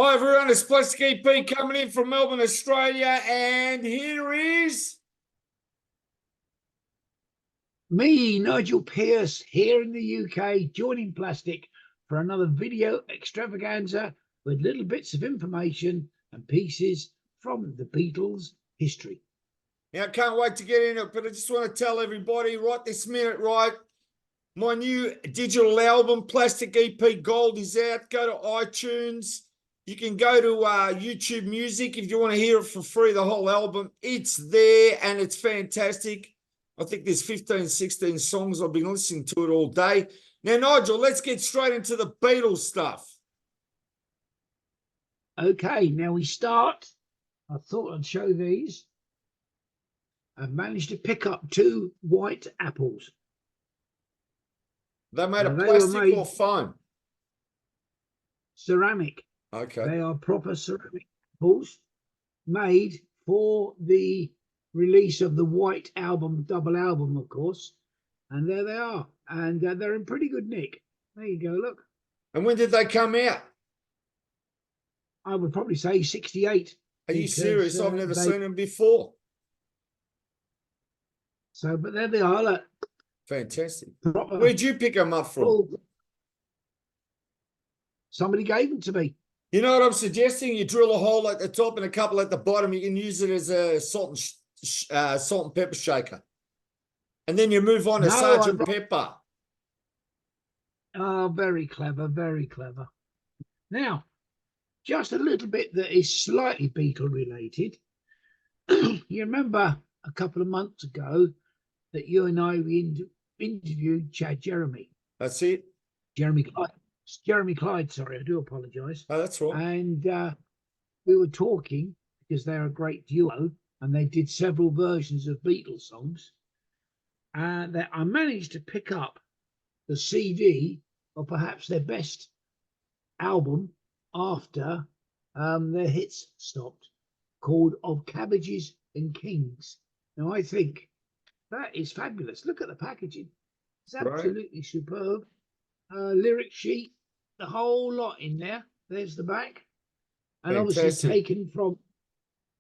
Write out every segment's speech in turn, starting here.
Hi everyone, it's Plastic EP coming in from Melbourne, Australia, and here is me, Nigel Pearce, here in the UK, joining Plastic for another video extravaganza with little bits of information and pieces from the Beatles' history. Now, I can't wait to get in it, but I just want to tell everybody right this minute, right? My new digital album, Plastic EP Gold, is out. Go to iTunes. You can go to YouTube Music if you want to hear it for free, the whole album. It's there and it's fantastic. I think there's 15, 16 songs. I've been listening to it all day. Now, Nigel, let's get straight into the Beatles stuff. Okay, now we start. I thought I'd show these. I've managed to pick up 2 white apples. They made Now, of they plastic were made or foam? ceramic. Okay. They are proper ceramic apples made for the release of the White Album, double album, of course. And there they are. And they're in pretty good nick. There you go, look. And when did they come out? I would probably say 68. Are you serious? I've never seen them before. So, but there they are. Look. Fantastic. Where'd you pick them up from? Somebody gave them to me. You know what I'm suggesting? You drill a hole at the top and a couple at the bottom. You can use it as a salt and pepper shaker. And then you move on to Sergeant Pepper. Oh, very clever, very clever. Now, just a little bit that is slightly Beatle related. You remember a couple of months ago that you and I interviewed Chad Jeremy. That's it. Jeremy Clyde, sorry, I do apologise. Oh, that's right. And we were talking because they're a great duo and they did several versions of Beatles songs. That I managed to pick up the CD of perhaps their best album after their hits stopped, called Of Cabbages and Kings. Now, I think that is fabulous. Look at the packaging. It's absolutely superb. Lyric sheet, the whole lot in there. There's the back. And obviously taken from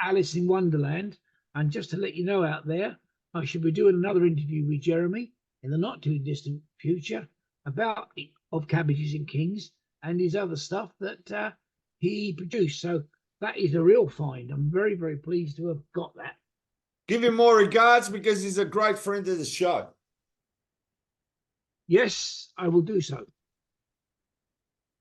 Alice in Wonderland. And just to let you know out there, I should be doing another interview with Jeremy in the not too distant future about Of Cabbages and Kings and his other stuff that he produced. So that is a real find. I'm very, very pleased to have got that. Give him more regards because he's a great friend of the show. Yes, I will do so.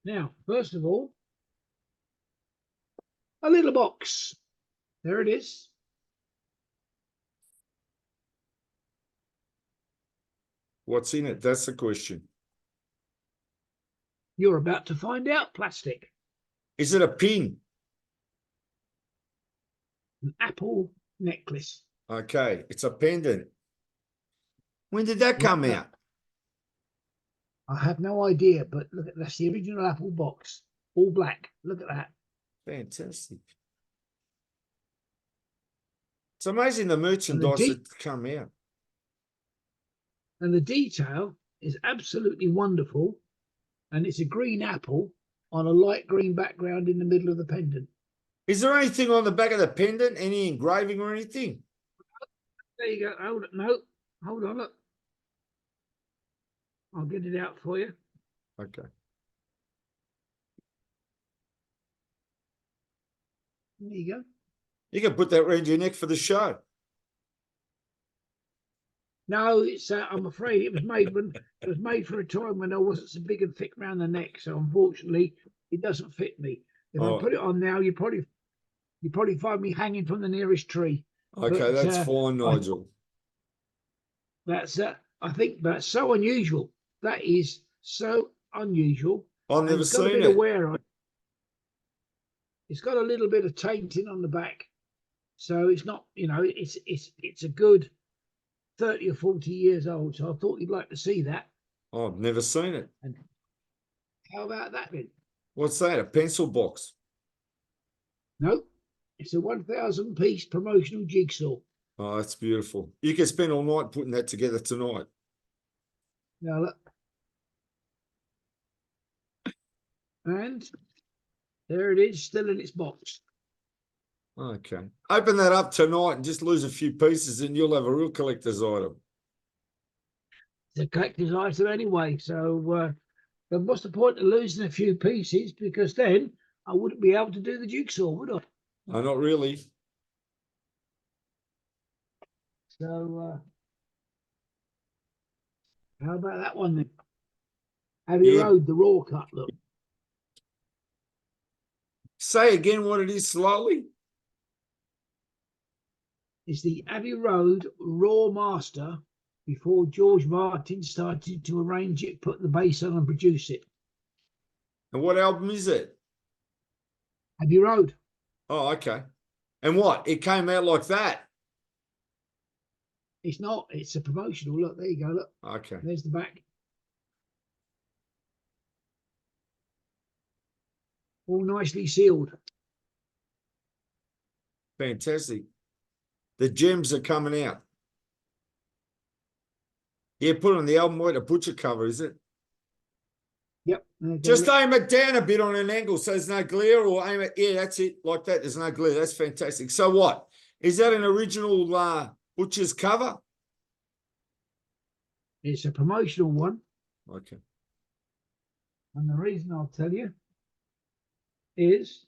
Now, first of all, a little box. There it is. What's in it? That's the question. You're about to find out, Plastic. Is it a pin? An apple necklace. Okay, it's a pendant. When did that come out? I have no idea, but look at that's the original apple box, all black. Look at that. Fantastic. It's amazing the merchandise that's come out. And the detail is absolutely wonderful. And it's a green apple on a light green background in the middle of the pendant. Is there anything on the back of the pendant? Any engraving or anything? There you go. Hold it. No, hold on. Look. I'll get it out for you. Okay. There you go. You can put that around your neck for the show. No, it's. I'm afraid it was made for a time when I wasn't so big and thick around the neck. So unfortunately, it doesn't fit me. If I put it on now, you probably find me hanging from the nearest tree. Okay, but, that's fine, Nigel. I think that's so unusual. That is so unusual. I've never seen it. It's got a little bit of tainting on the back, so it's not. You know, it's a good 30 or 40 years old. So I thought you'd like to see that. I've never seen it. And how about that then? What's that? A pencil box? No, it's a 1,000-piece promotional jigsaw. Oh, that's beautiful. You can spend all night putting that together tonight. Now look. And There it is, still in its box. Okay. Open that up tonight and just lose a few pieces and you'll have a real collector's item. It's a collector's item anyway, so then what's the point of losing a few pieces? Because then I wouldn't be able to do the jigsaw, would I? No, not really. So how about that one then? Abbey Road, the raw cut look. Say again what it is slowly. It's the Abbey Road Raw Master before George Martin started to arrange it, put the bass on and produce it. And what album is it? Abbey Road. Oh, okay. And what? It came out like that? It's not. It's a promotional. Look, there you go. Look. Okay. There's the back. All nicely sealed. Fantastic. The gems are coming out. Yeah, put on the album with a butcher cover, is it? Yep. Just aim it down a bit on an angle so there's no glare, or aim it, yeah, that's it, like that. There's no glare. That's fantastic. So what? Is that an original butcher's cover? It's a promotional one. Okay. And the reason I'll tell you is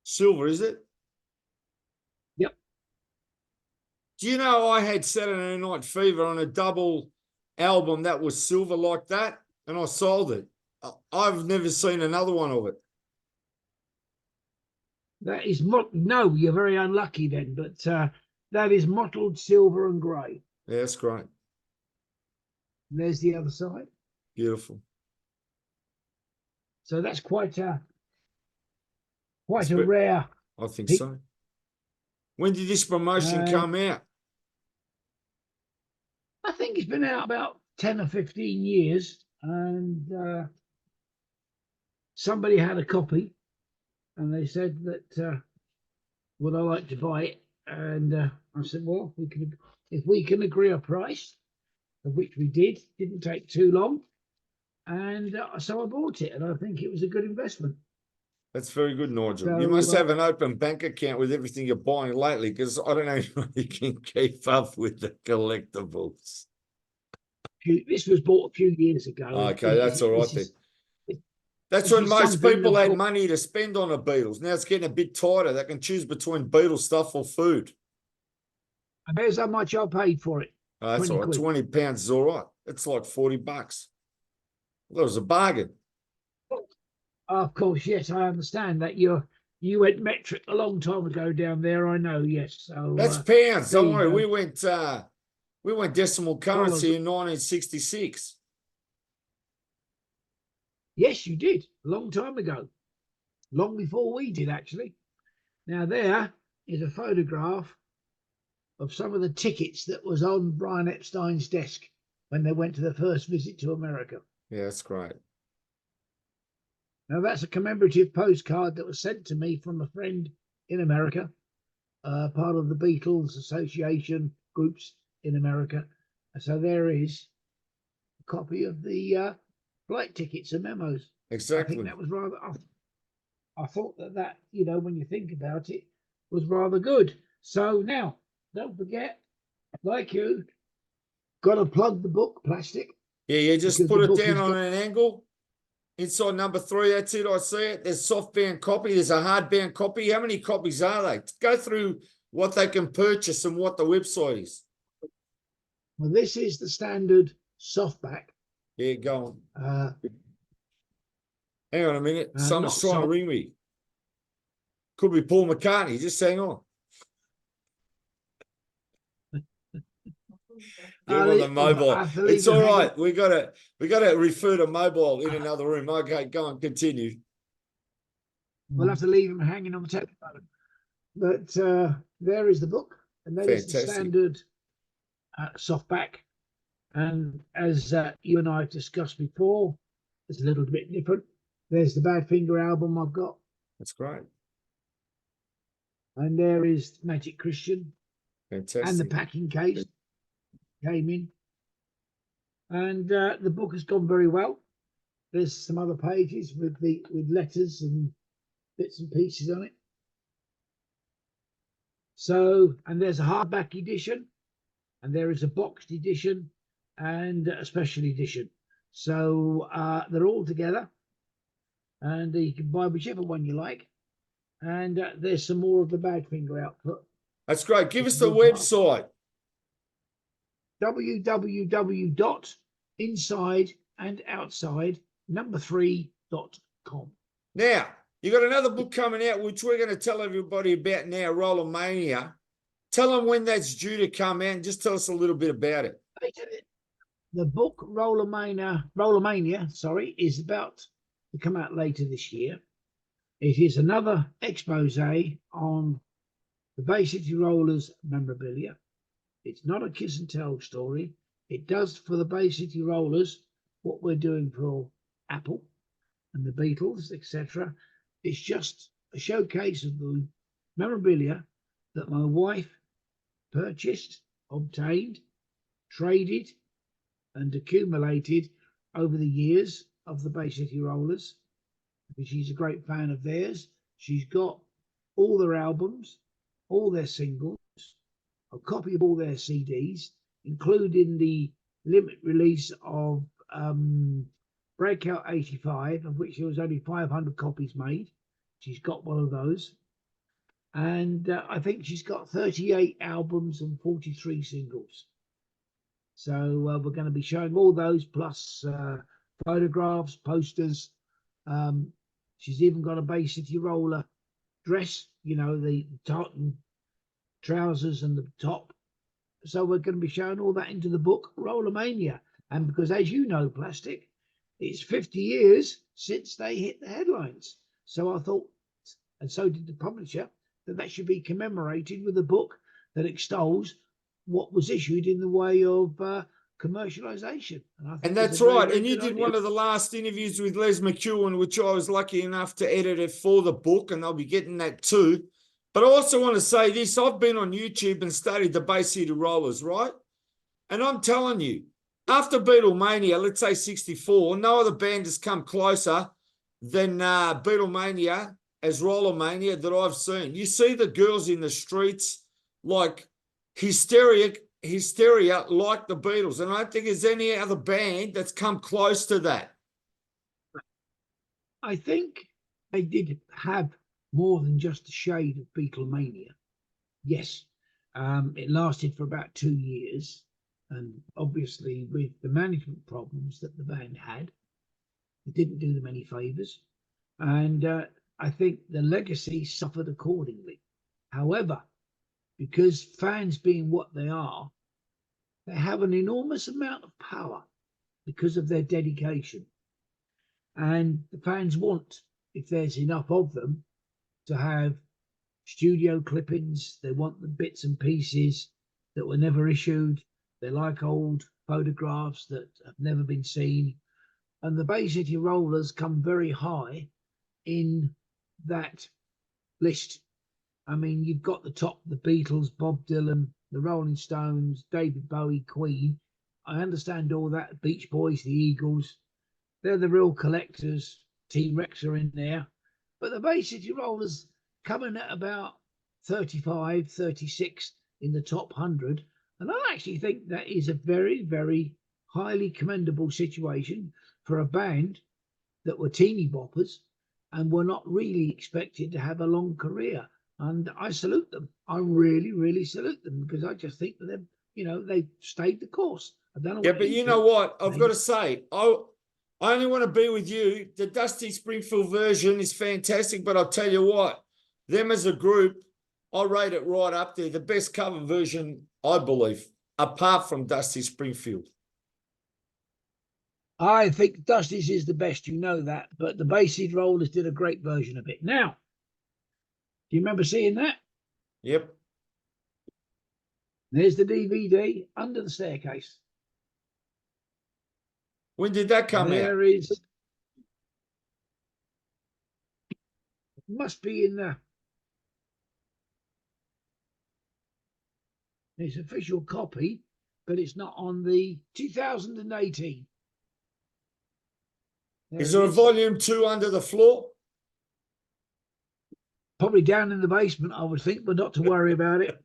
Silver, is it? Yep. Do you know I had Saturday Night Fever on a double album that was silver like that, and I sold it. I've never seen another one of it. that is no, you're very unlucky then, but that is mottled silver and grey. Yeah, that's great. And there's the other side. Beautiful. So that's quite a rare. I think so. When did this promotion come out? I think it's been out about 10 or 15 years, and somebody had a copy and they said that would I like to buy it, and I said, well, if we can agree a price, of which we didn't take too long, and so I bought it, and I think it was a good investment. That's very good, Nigel. So, you must have an open bank account with everything you're buying lately, because I don't know if you can keep up with the collectibles. This was bought a few years ago. Okay, that's all right then. That's this when is most something people that had money to spend on the Beatles. Now it's getting a bit tighter. They can choose between Beatles stuff or food. And there's how much I paid for it. Oh, that's all right. £20 is all right. It's like $40. That was a bargain. Of course, yes, I understand that you went metric a long time ago down there. I know, yes. So that's pounds. Don't worry. Go. We went decimal currency in 1966. Yes, you did a long time ago, long before we did actually. Now there is a photograph of some of the tickets that was on Brian Epstein's desk when they went to the first visit to America. Yeah, that's great. Now that's a commemorative postcard that was sent to me from a friend in America, part of the Beatles Association groups in America. So there is a copy of the flight tickets and memos. Exactly. I think that was rather. I thought that when you think about it, was rather good. So now, don't forget, like you, got to plug the book, plastic. Yeah, you just put it down on an angle. Inside number 3, that's it. I see it. There's softbound copy. There's a hardbound copy. How many copies are they? Go through what they can purchase and what the website is. Well, this is the standard softback. Yeah, go on. Hang on a minute. Someone's trying to ring me. Could be Paul McCartney. Just hang on. Get on the mobile. It's all right. We gotta refer to mobile in another room. Okay, go on, continue. We'll have to leave him hanging on the telephone. But there is the book, and that is the standard softback. And as you and I have discussed before, it's a little bit different. There's the Badfinger album I've got. That's great. And there is Magic Christian. Fantastic. And the packing case came in. And the book has gone very well. There's some other pages with letters and bits and pieces on it. So, and there's a hardback edition, and there is a boxed edition and a special edition. So they're all together, and you can buy whichever one you like. And there's some more of the Badfinger output. That's great. Give us the website. www.insideandoutside3.com. Now, you got another book coming out, which we're going to tell everybody about now, Rollermania. Tell them when that's due to come out, and just tell us a little bit about it. The book Rollermania, is about to come out later this year. It is another expose on the Bay City Rollers memorabilia. It's not a kiss and tell story. It does for the Bay City Rollers what we're doing for Apple and the Beatles, etc. It's just a showcase of the memorabilia that my wife purchased, obtained, traded, and accumulated over the years of the Bay City Rollers, because she's a great fan of theirs. She's got all their albums, all their singles, a copy of all their CDs, including the limit release of Breakout 85, of which there was only 500 copies made. She's got one of those. And I think she's got 38 albums and 43 singles. So we're going to be showing all those, plus photographs, posters. She's even got a Bay City Roller dress, the tartan trousers and the top. So we're going to be showing all that into the book Rollermania. And because, as you know, Plastic, it's 50 years since they hit the headlines. So I thought, and so did the publisher, that should be commemorated with a book that extols what was issued in the way of commercialization. And that's right. And you did one of the last interviews with Les McEwen, which I was lucky enough to edit it for the book, and I'll be getting that too. But I also want to say this. I've been on YouTube and studied the Bay City Rollers, right? And I'm telling you, after Beatlemania, let's say 64, no other band has come closer than Beatlemania as Rollermania that I've seen. You see the girls in the streets like hysteria like the Beatles. And I don't think there's any other band that's come close to that. I think they did have more than just a shade of Beatlemania. Yes, it lasted for about 2 years. And obviously with the management problems that the band had, it didn't do them any favours. And I think the legacy suffered accordingly. However, because fans being what they are, they have an enormous amount of power because of their dedication. And the fans want, if there's enough of them, to have studio clippings. They want the bits and pieces that were never issued. They like old photographs that have never been seen. And the Bay City Rollers come very high in that list. I mean, you've got the top, the Beatles, Bob Dylan, the Rolling Stones, David Bowie, Queen. I understand all that. Beach Boys, the Eagles. They're the real collectors. T-Rex are in there. But the Bay City Rollers coming at about 35, 36 in the top 100. And I actually think that is a very, very highly commendable situation for a band that were teeny boppers and were not really expected to have a long career. And I salute them. I really, really salute them, because I just think that they stayed the course. I don't know. Yeah, but you know what? I've got to say, I only want to be with you. The Dusty Springfield version is fantastic, but I'll tell you what, them as a group, I rate it right up there. The best cover version, I believe, apart from Dusty Springfield. I think Dusty's is the best, you know that, but the Bay City Rollers did a great version of it. Now, do you remember seeing that? Yep. There's the DVD under the staircase. When did that come out? There is. It must be in there. It's official copy, but it's not on the 2018. Is there a volume 2 under the floor? Probably down in the basement, I would think, but not to worry about it.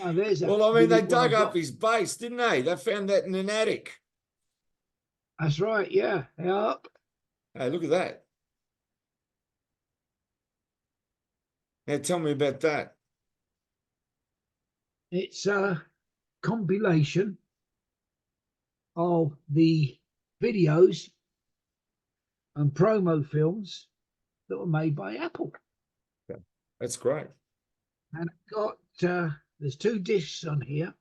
Oh, there's Well, I mean, they dug up his base, didn't they? They found that in an attic. That's right, yeah. Yeah. Hey, look at that. Now tell me about that. It's a compilation of the videos and promo films that were made by Apple. Okay. That's great. And it got there's 2 discs on here.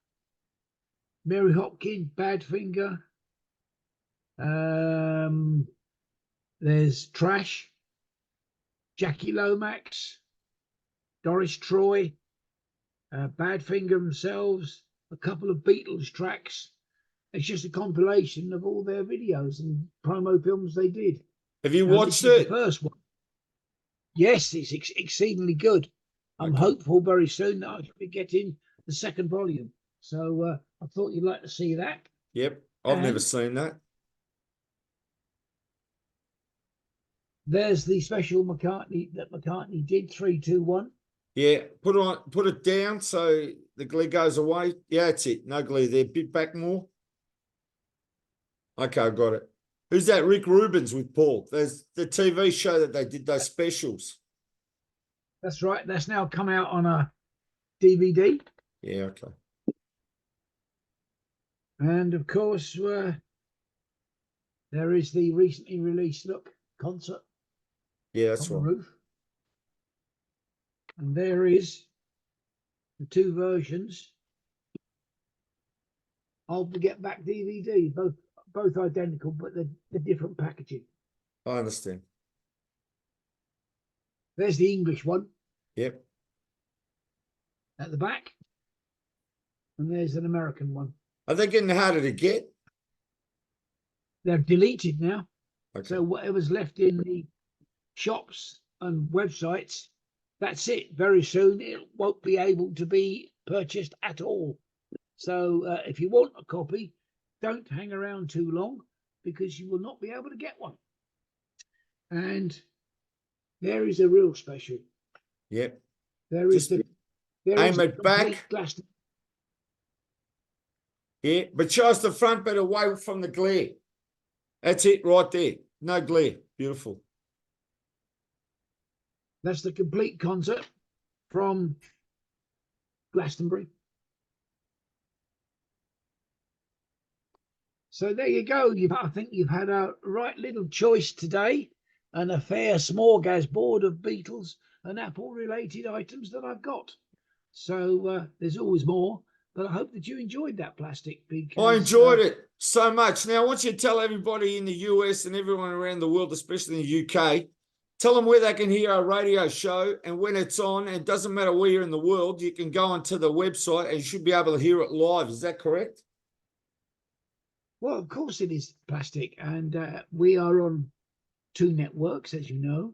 Mary Hopkins, Badfinger. There's Trash, Jackie Lomax, Doris Troy, Badfinger themselves, a couple of Beatles tracks. It's just a compilation of all their videos and promo films they did. Have you watched it? The first one. Yes, it's exceedingly good. I'm hopeful very soon that I should be getting the second volume. So I thought you'd like to see that. Yep, I've never seen that. There's the special McCartney that McCartney did, 3, 2, 1. Yeah, put it down so the glare goes away. Yeah, that's it. No glare there. Bit back more. Okay, I got it. Who's that? Rick Rubens with Paul. There's the TV show that they did those specials. That's right. That's now come out on a DVD. Yeah, okay. And of course, there is the recently released concert. Yeah, that's on right. The roof. And there is the 2 versions of the Get Back DVD, both identical, but the different packaging. I understand. There's the English one. Yep. At the back. And there's an American one. Are they getting harder to get? They're deleted now. Okay. So whatever's left in the shops and websites, that's it. Very soon it won't be able to be purchased at all. So if you want a copy, don't hang around too long because you will not be able to get one. And there is a real special. Yep. There is aim it back. Glass. Yeah, but show us the front, but away from the glare. That's it right there. No glare. Beautiful. That's the complete concert from Glastonbury. So there you go. I think you've had a right little choice today, and a fair smorgasbord of Beatles and Apple-related items that I've got. So there's always more, but I hope that you enjoyed that, Plastic. Because I enjoyed it so much. Now, I want you to tell everybody in the US and everyone around the world, especially in the UK, tell them where they can hear our radio show and when it's on. And it doesn't matter where you're in the world, you can go onto the website and you should be able to hear it live. Is that correct? Well, of course it is, Plastic. And we are on 2 networks, as you know.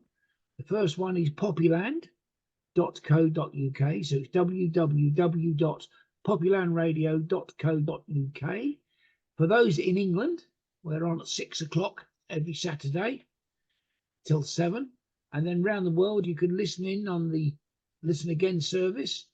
The first one is poppyland.co.uk. So it's www.poppylandradio.co.uk. For those in England, we're on at 6 o'clock every Saturday till 7. And then round the world, you can listen in on the Listen Again service,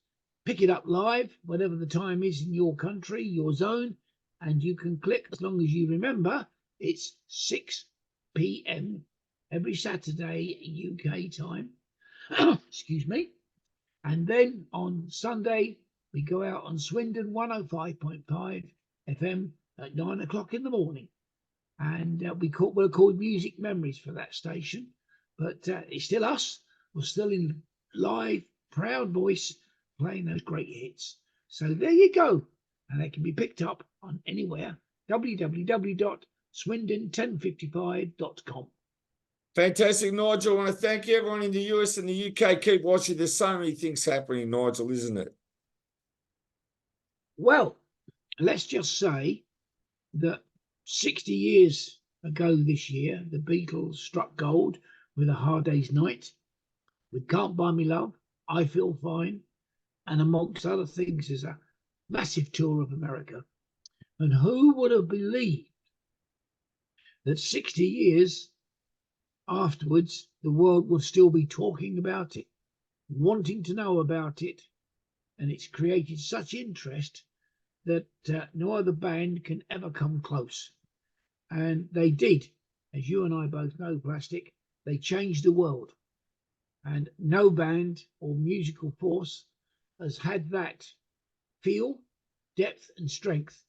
pick it up live, whatever the time is in your country, your zone, and you can click, as long as you remember, it's 6 p.m. every Saturday UK time. Excuse me. And then on Sunday, we go out on Swindon 105.5 FM at 9 o'clock in the morning. And we're called Music Memories for that station. But it's still us. We're still in live, proud voice, playing those great hits. So there you go. And they can be picked up on anywhere. www.swindon1055.com. Fantastic, Nigel. I want to thank you, everyone in the US and the UK. Keep watching. There's so many things happening, Nigel, isn't it? Well, let's just say that 60 years ago this year, the Beatles struck gold with A Hard Day's Night, with Can't Buy Me Love, I Feel Fine, and amongst other things, is a massive tour of America. And who would have believed that 60 years afterwards, the world will still be talking about it, wanting to know about it, and it's created such interest that no other band can ever come close. And they did, as you and I both know, Plastic, they changed the world. And no band or musical force has had that feel, depth, and strength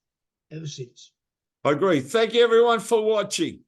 ever since. I agree. Thank you, everyone, for watching.